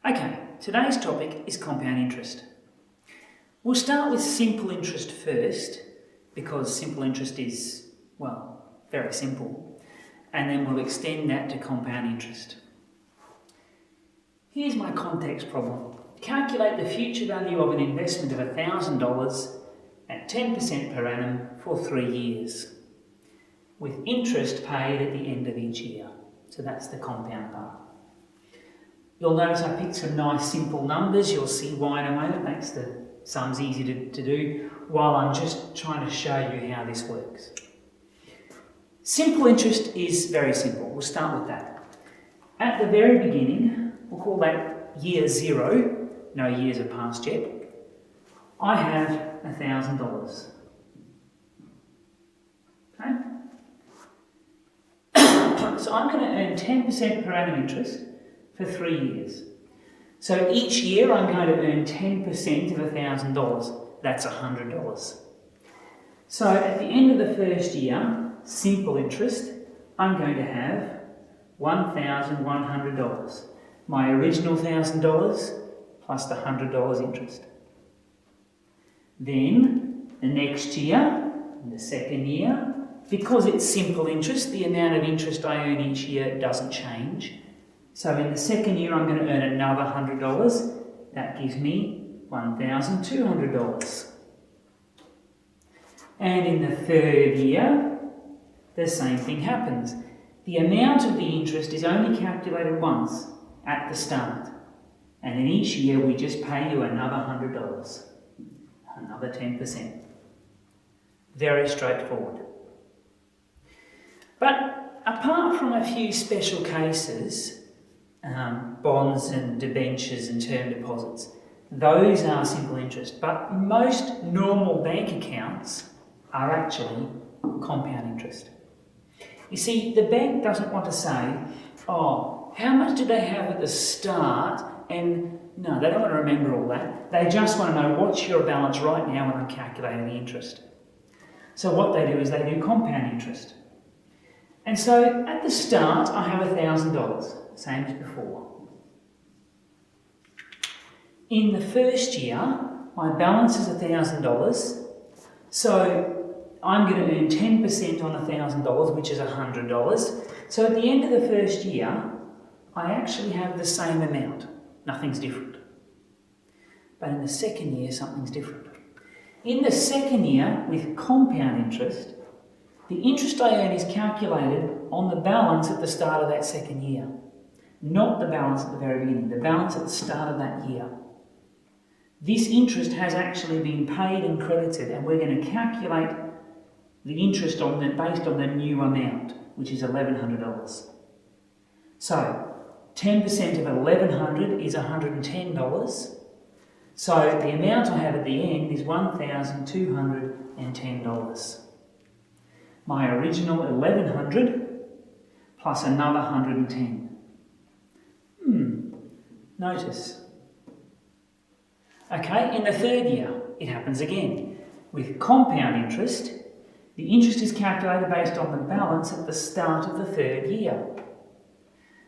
Okay, today's topic is compound interest. We'll start with simple interest first, because simple interest is, well, very simple, and then we'll extend that to compound interest. Here's my context problem. Calculate the future value of an investment of $1,000 at 10% per annum for 3 years, with interest paid at the end of each year. So that's the compound part. You'll notice I picked some nice simple numbers. You'll see why in a moment. It makes the sums easy to do, while I'm just trying to show you how this works. Simple interest is very simple. We'll start with that. At the very beginning, we'll call that year 0. No years have passed yet. I have $1,000. Okay? So I'm going to earn 10% per annum interest for 3 years. So each year I'm going to earn 10% of $1,000. That's $100. So at the end of the first year, simple interest, I'm going to have $1,100. My original $1,000 plus the $100 interest. Then the next year, the second year, because it's simple interest, the amount of interest I earn each year doesn't change. So in the second year, I'm going to earn another $100. That gives me $1,200. And in the third year, the same thing happens. The amount of the interest is only calculated once at the start. And in each year, we just pay you another $100. Another 10%. Very straightforward. But apart from a few special cases, bonds and debentures and term deposits, those are simple interest. But most normal bank accounts are actually compound interest. You see, the bank doesn't want to say, oh, how much did they have at the start? And no, they don't want to remember all that. They just want to know what's your balance right now when I'm calculating the interest. So what they do is they do compound interest. And so at the start, I have $1,000, same as before. In the first year, my balance is $1,000. So I'm going to earn 10% on $1,000, which is $100. So at the end of the first year, I actually have the same amount. Nothing's different. But in the second year, something's different. In the second year, with compound interest, the interest I earn is calculated on the balance at the start of that second year. Not the balance at the very beginning, the balance at the start of that year. This interest has actually been paid and credited, and we're going to calculate the interest on that based on the new amount, which is $1,100. So 10% of $1,100 is $110. So the amount I have at the end is $1,210. My original $1,100 plus another $110. Notice. Okay, in the third year, it happens again. With compound interest, the interest is calculated based on the balance at the start of the third year.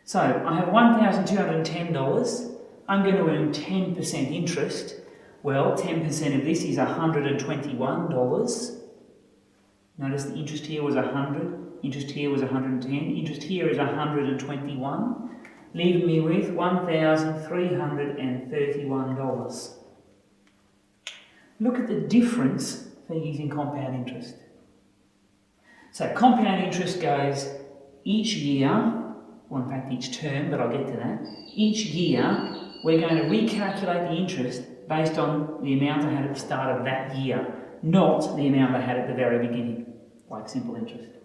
So I have $1,210. I'm going to earn 10% interest. Well, 10% of this is $121. Notice the interest here was 100, interest here was 110, interest here is 121, leaving me with $1,331. Look at the difference for using compound interest. So compound interest goes each year, well in fact each term, but I'll get to that. Each year we're going to recalculate the interest based on the amount I had at the start of that year, not the amount I had at the very beginning, like simple interest.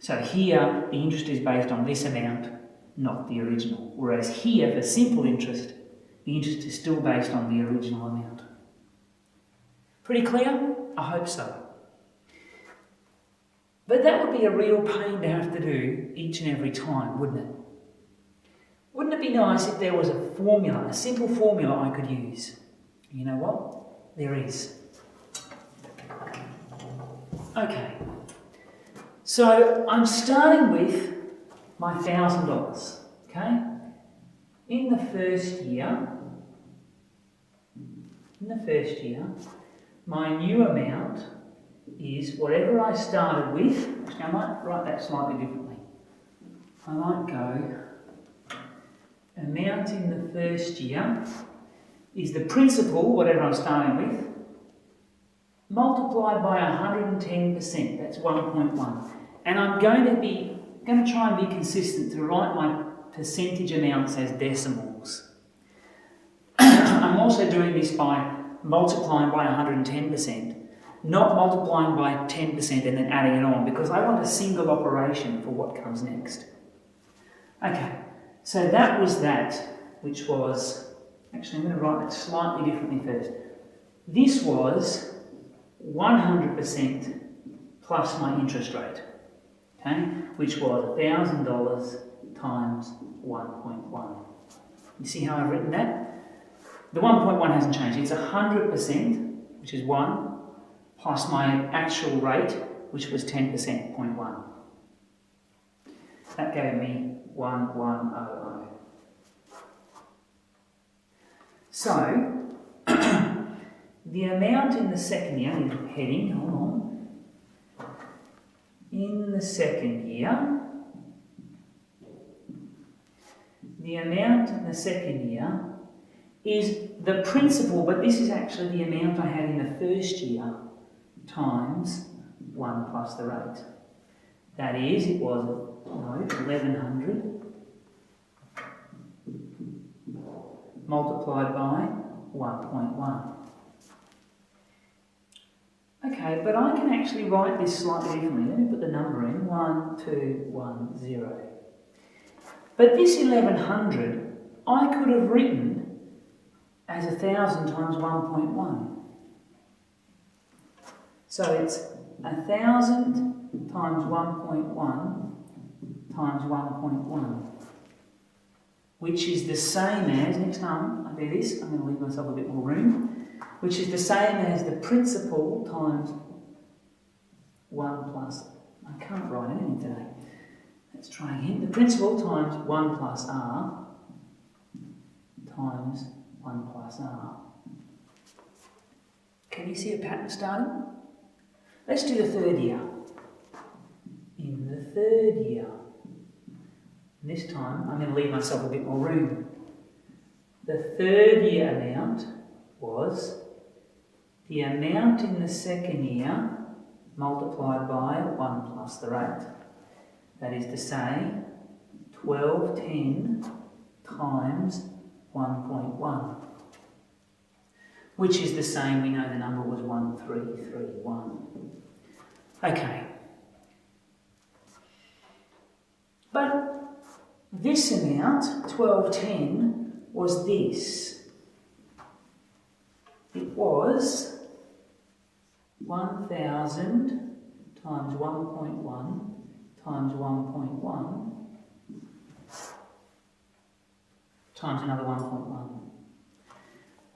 So here the interest is based on this amount, not the original. Whereas here for simple interest, the interest is still based on the original amount. Pretty clear? I hope so. But that would be a real pain to have to do each and every time, wouldn't it? Wouldn't it be nice if there was a formula, a simple formula I could use? You know what? There is. Okay. So I'm starting with my $1,000, okay? in the first year, my new amount is whatever I started with. Actually, I might write that slightly differently. I might go, amount in the first year is the principal, whatever I'm starting with, multiplied by 110%, that's 1.1. And I'm going to try and be consistent to write my percentage amounts as decimals. I'm also doing this by multiplying by 110%, not multiplying by 10% and then adding it on, because I want a single operation for what comes next. Okay, so that was that, which was, actually I'm going to write that slightly differently first. This was 100% plus my interest rate, okay, which was $1,000 times 1.1. You see how I've written that? The 1.1 hasn't changed. It's 100%, which is 1, plus my actual rate, which was 10%, 0.1. That gave me 1100. So, the amount in the second year, heading, hold on. In the second year, the amount in the second year is the principal, but this is actually the amount I had in the first year, times 1 plus the rate. That is, it was 1100 multiplied by 1.1. Okay, but I can actually write this slightly differently. Let me put the number in, 1210. But this 1100, I could have written as 1,000 times 1.1. So it's 1,000 times 1.1 times 1.1, which is the same as, next time I do this, I'm going to leave myself a bit more room, which is the same as the principal times 1 plus, I can't write anything today. Let's try again. The principal times 1 plus r times 1 plus r. Can you see a pattern starting? Let's do the third year. In the third year, this time I'm going to leave myself a bit more room. The third year amount was the amount in the second year multiplied by 1 plus the rate. That is to say, 1210 times 1.1, which is the same, we know the number was 1331. Okay. But this amount, 1210, was this. It was 1,000 times 1.1 times 1.1 times another 1.1.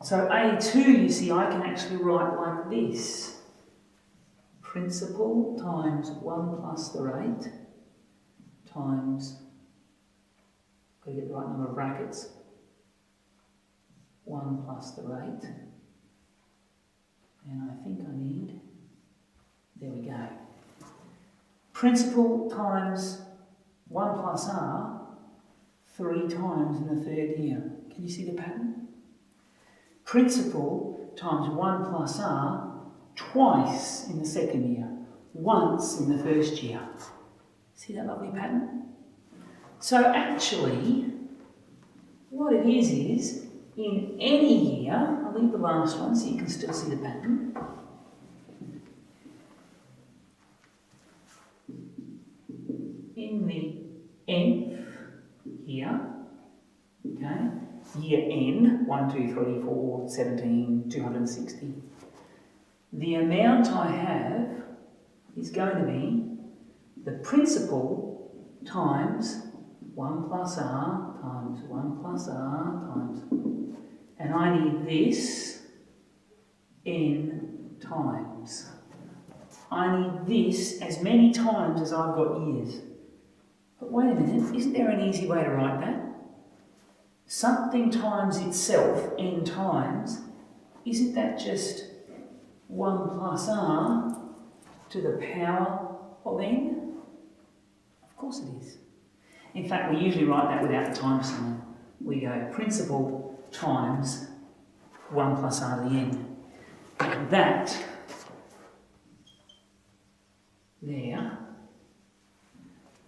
So A2, you see, I can actually write like this. Principal times 1 plus the rate times, got to get the right number of brackets, 1 plus the rate. And I think I need, there we go. Principal times 1 plus r 3 times in the third year. Can you see the pattern? Principal times 1 plus r twice in the second year, once in the first year. See that lovely pattern? So actually, what it is in any year, I'll leave the last one so you can still see the pattern. In the nth year, okay, year n, 1, 2, 3, 4, 17, 260, the amount I have is going to be the principal times 1 plus r times 1 plus r times, and I need this n times. I need this as many times as I've got years. But wait a minute, isn't there an easy way to write that? something times itself n times, isn't that just 1 plus r to the power of n? Of course it is. In fact, we usually write that without the times sign. We go principal times 1 plus r to the n. That, there,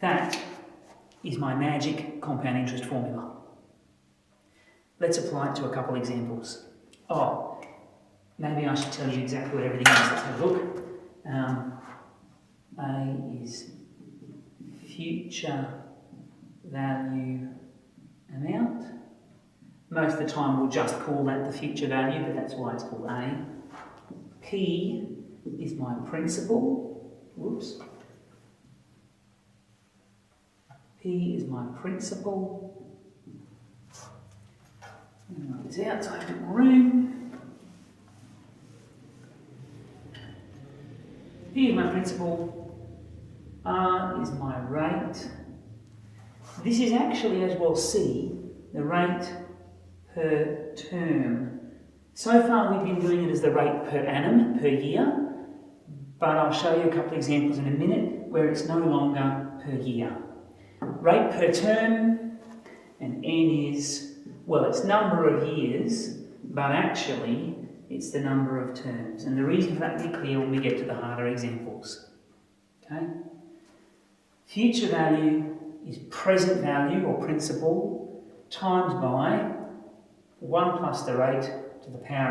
that is my magic compound interest formula. Let's apply it to a couple examples. Oh, maybe I should tell you exactly what everything is. Let's have a look. A is future value amount. Most of the time we'll just call that the future value, but that's why it's called A. P is my principal. Whoops. P is my principal. Write this out so I have a bit more room. P is my principal. R is my rate. This is actually, as we'll see, the rate per term. So far we've been doing it as the rate per annum, per year, but I'll show you a couple of examples in a minute where it's no longer per year. Rate per term, and N is, well, it's number of years, but actually it's the number of terms. And the reason for that will be clear when we get to the harder examples. Okay? Future value is present value or principal times by 1 plus the rate to the power